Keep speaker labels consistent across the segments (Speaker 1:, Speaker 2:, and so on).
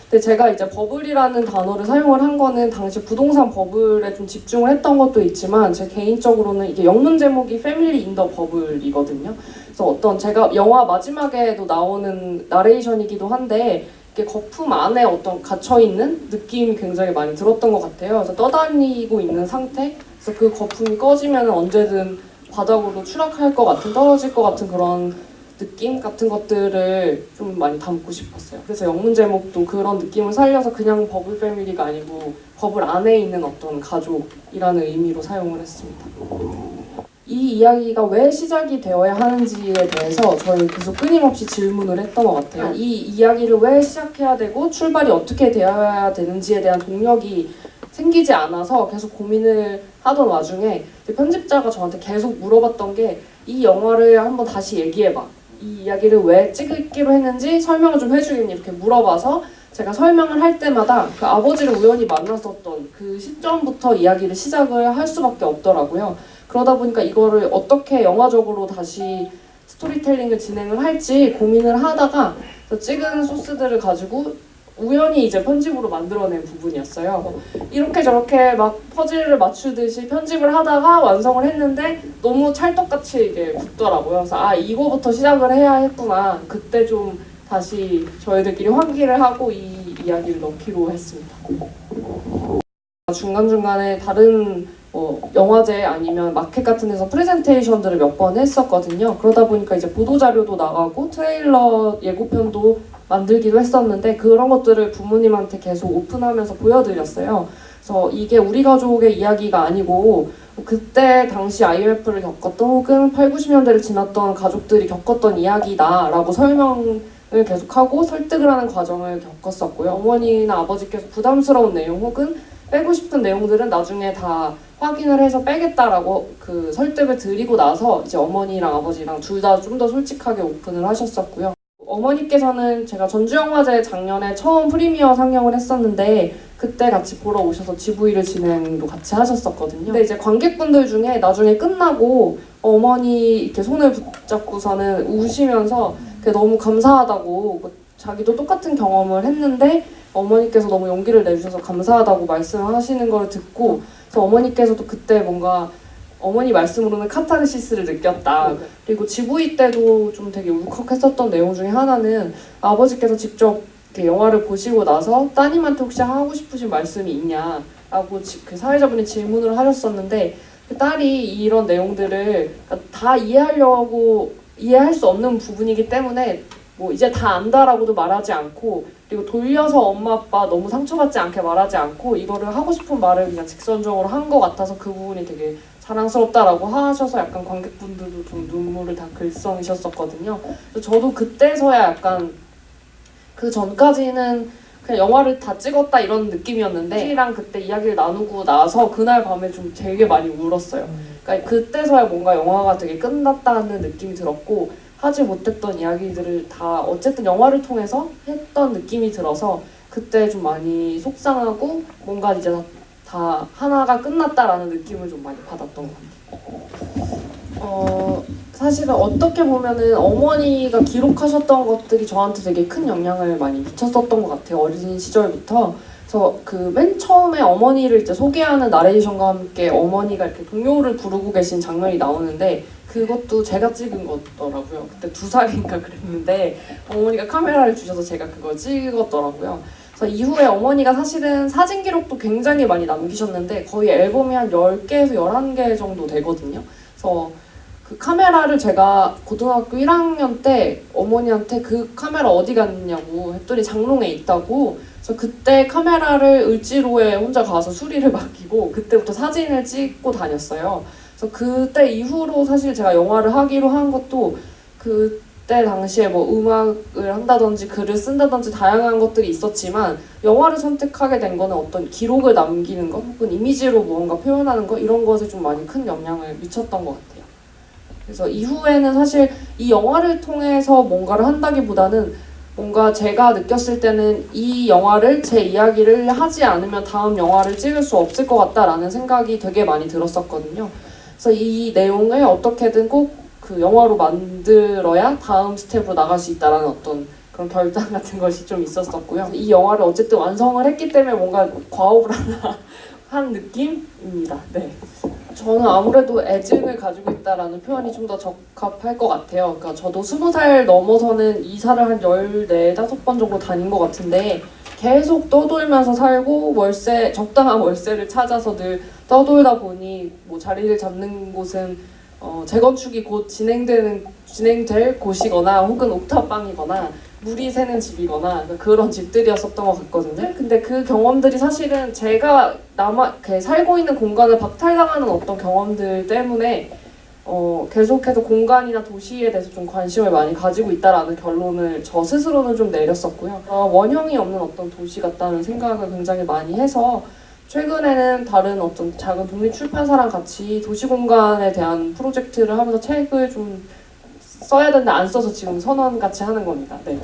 Speaker 1: 근데 제가 이제 버블이라는 단어를 사용을 한 거는 당시 부동산 버블에 좀 집중을 했던 것도 있지만 제 개인적으로는 이게 영문 제목이 패밀리 인 더 버블이거든요. 그래서 어떤 제가 영화 마지막에도 나오는 나레이션이기도 한데 이게 거품 안에 어떤 갇혀있는 느낌이 굉장히 많이 들었던 것 같아요. 그래서 떠다니고 있는 상태, 그래서 그 거품이 꺼지면 언제든 바닥으로 추락할 것 같은, 떨어질 것 같은 그런 느낌 같은 것들을 좀 많이 담고 싶었어요. 그래서 영문 제목도 그런 느낌을 살려서 그냥 버블 패밀리가 아니고 버블 안에 있는 어떤 가족이라는 의미로 사용을 했습니다. 이 이야기가 왜 시작이 되어야 하는지에 대해서 저희 계속 끊임없이 질문을 했던 것 같아요. 이 이야기를 왜 시작해야 되고 출발이 어떻게 되어야 되는지에 대한 동력이 생기지 않아서 계속 고민을 하던 와중에 편집자가 저한테 계속 물어봤던 게 이 영화를 한번 다시 얘기해봐. 이 이야기를 왜 찍기로 했는지 설명을 좀 해주겠니? 이렇게 물어봐서 제가 설명을 할 때마다 그 아버지를 우연히 만났었던 그 시점부터 이야기를 시작을 할 수밖에 없더라고요. 그러다 보니까 이거를 어떻게 영화적으로 다시 스토리텔링을 진행을 할지 고민을 하다가 찍은 소스들을 가지고 우연히 이제 편집으로 만들어낸 부분이었어요. 이렇게 저렇게 막 퍼즐을 맞추듯이 편집을 하다가 완성을 했는데 너무 찰떡같이 이게 붙더라고요. 그래서 아, 이거부터 시작을 해야 했구나. 그때 좀 다시 저희들끼리 환기를 하고 이 이야기를 넣기로 했습니다. 중간중간에 다른 영화제 아니면 마켓 같은 데서 프레젠테이션들을 몇 번 했었거든요. 그러다 보니까 이제 보도자료도 나가고 트레일러 예고편도 만들기도 했었는데 그런 것들을 부모님한테 계속 오픈하면서 보여드렸어요. 그래서 이게 우리 가족의 이야기가 아니고 그때 당시 IMF를 겪었던 혹은 8, 90년대를 지났던 가족들이 겪었던 이야기다라고 설명을 계속하고 설득을 하는 과정을 겪었었고요. 어머니나 아버지께서 부담스러운 내용 혹은 빼고 싶은 내용들은 나중에 다 확인을 해서 빼겠다라고 그 설득을 드리고 나서 이제 어머니랑 아버지랑 둘 다 좀 더 솔직하게 오픈을 하셨었고요. 어머니께서는 제가 전주영화제 작년에 처음 프리미어 상영을 했었는데 그때 같이 보러 오셔서 GV를 진행도 같이 하셨었거든요. 근데 이제 관객분들 중에 나중에 끝나고 어머니 이렇게 손을 붙잡고서는 우시면서 너무 감사하다고 자기도 똑같은 경험을 했는데 어머니께서 너무 용기를 내주셔서 감사하다고 말씀하시는 걸 듣고 그래서 어머니께서도 그때 뭔가 어머니 말씀으로는 카타르시스를 느꼈다. 그리고 GV 때도 좀 되게 울컥했었던 내용 중에 하나는 아버지께서 직접 영화를 보시고 나서 따님한테 혹시 하고 싶으신 말씀이 있냐라고 그 사회자분이 질문을 하셨었는데 그 딸이 이런 내용들을 다 이해할 수 없는 부분이기 때문에 뭐 이제 다 안다라고도 말하지 않고 그리고 돌려서 엄마 아빠 너무 상처받지 않게 말하지 않고 이거를 하고 싶은 말을 그냥 직선적으로 한 것 같아서 그 부분이 되게 자랑스럽다라고 하셔서 약간 관객분들도 좀 눈물을 다 글썽이셨었거든요. 저도 그때서야 약간 그 전까지는 그냥 영화를 다 찍었다 이런 느낌이었는데 씨랑 그때 이야기를 나누고 나서 그날 밤에 좀 되게 많이 울었어요. 그러니까 그때서야 뭔가 영화가 되게 끝났다는 느낌이 들었고 하지 못했던 이야기들을 다 어쨌든 영화를 통해서 했던 느낌이 들어서 그때 좀 많이 속상하고 뭔가 이제 다 하나가 끝났다라는 느낌을 좀 많이 받았던 것 같아요. 사실은 어떻게 보면은 어머니가 기록하셨던 것들이 저한테 되게 큰 영향을 많이 미쳤었던 것 같아요. 어린 시절부터. 그래서 그 맨 처음에 어머니를 이제 소개하는 나레이션과 함께 어머니가 이렇게 동요를 부르고 계신 장면이 나오는데 그것도 제가 찍은 거더라고요. 그때 2살인가 그랬는데 어머니가 카메라를 주셔서 제가 그걸 찍었더라고요. 그래서 이후에 어머니가 사실은 사진 기록도 굉장히 많이 남기셨는데 거의 앨범이 한 10개에서 11개 정도 되거든요. 그래서 그 카메라를 제가 고등학교 1학년 때 어머니한테 그 카메라 어디 갔냐고 했더니 장롱에 있다고. 그래서 그때 카메라를 을지로에 혼자 가서 수리를 맡기고 그때부터 사진을 찍고 다녔어요. 그래서 그때 이후로 사실 제가 영화를 하기로 한 것도 그때 당시에 뭐 음악을 한다든지 글을 쓴다든지 다양한 것들이 있었지만 영화를 선택하게 된 거는 어떤 기록을 남기는 것 혹은 이미지로 무언가 표현하는 것 이런 것에 좀 많이 큰 영향을 미쳤던 것 같아요. 그래서 이후에는 사실 이 영화를 통해서 뭔가를 한다기보다는 뭔가 제가 느꼈을 때는 이 영화를 제 이야기를 하지 않으면 다음 영화를 찍을 수 없을 것 같다라는 생각이 되게 많이 들었었거든요. 그래서 이 내용을 어떻게든 꼭 그 영화로 만들어야 다음 스텝으로 나갈 수 있다라는 어떤 그런 결단 같은 것이 좀 있었었고요. 이 영화를 어쨌든 완성을 했기 때문에 뭔가 과업을 하나 한 느낌입니다. 네. 저는 아무래도 애증을 가지고 있다라는 표현이 좀 더 적합할 것 같아요. 그러니까 저도 20살 넘어서는 이사를 한 14, 5번 정도 다닌 것 같은데 계속 떠돌면서 살고 적당한 월세를 찾아서 늘 떠돌다 보니 뭐 자리를 잡는 곳은 재건축이 곧 진행될 곳이거나 혹은 옥탑방이거나 물이 새는 집이거나 그런 집들이었었던 것 같거든요. 근데 그 경험들이 사실은 제가 살고 있는 공간을 박탈당하는 어떤 경험들 때문에 계속해서 공간이나 도시에 대해서 좀 관심을 많이 가지고 있다라는 결론을 저 스스로는 좀 내렸었고요. 원형이 없는 어떤 도시 같다는 생각을 굉장히 많이 해서 최근에는 다른 어떤 작은 독립 출판사랑 같이 도시 공간에 대한 프로젝트를 하면서 책을 좀 써야 되는데 안 써서 지금 선언 같이 하는 겁니다. 네.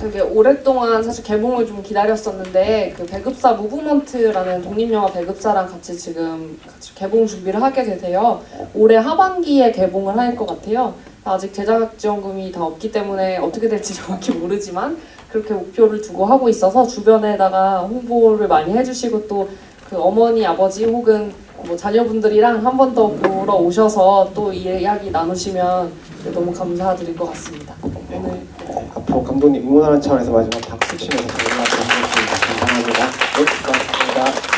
Speaker 1: 되게 오랫동안 사실 개봉을 좀 기다렸었는데 그 배급사 무브먼트라는 독립영화 배급사랑 같이 지금 개봉 준비를 하게 되세요. 올해 하반기에 개봉을 할 것 같아요. 아직 제작 지원금이 다 없기 때문에 어떻게 될지 정확히 모르지만 그렇게 목표를 두고 하고 있어서 주변에다가 홍보를 많이 해주시고 또 그 어머니, 아버지 혹은 뭐 자녀분들이랑 한 번 더 보러 오셔서 또 이야기 나누시면 너무 감사드릴 것 같습니다. 오늘
Speaker 2: 앞으로 감독님 응원하는 차원에서 마지막 박수 치면서 감사합니다. 네, 고맙습니다.